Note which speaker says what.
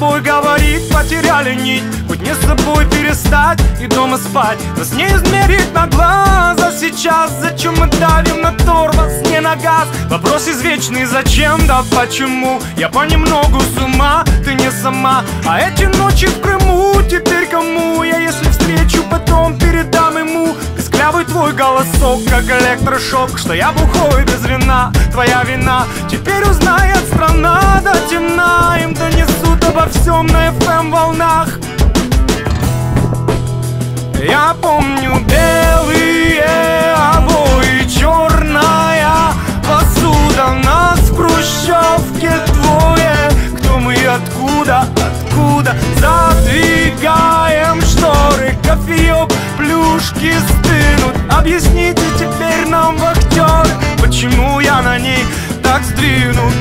Speaker 1: собой говорить, потеряли нить. Хоть не с собой перестать и дома спать, нас не измерить на глаза сейчас. Зачем мы давим на тормоз, не на газ? Вопрос извечный, зачем, да почему? Я понемногу с ума, ты не сама. А эти ночи в Крыму теперь кому? Я если встречу, потом передам ему писклявый твой голосок, как электрошок, что я бухой без вина. Твоя вина теперь узнает страна до темна. Им донесут обо всем на FM волнах. Я помню белые обои, черная посуда, нас в хрущевке двое. Кто мы и откуда, откуда? Задвигаем шторы, кофеек, плюшки стынут. Объясните теперь нам, вахтеры, почему я на ней так сдвинут.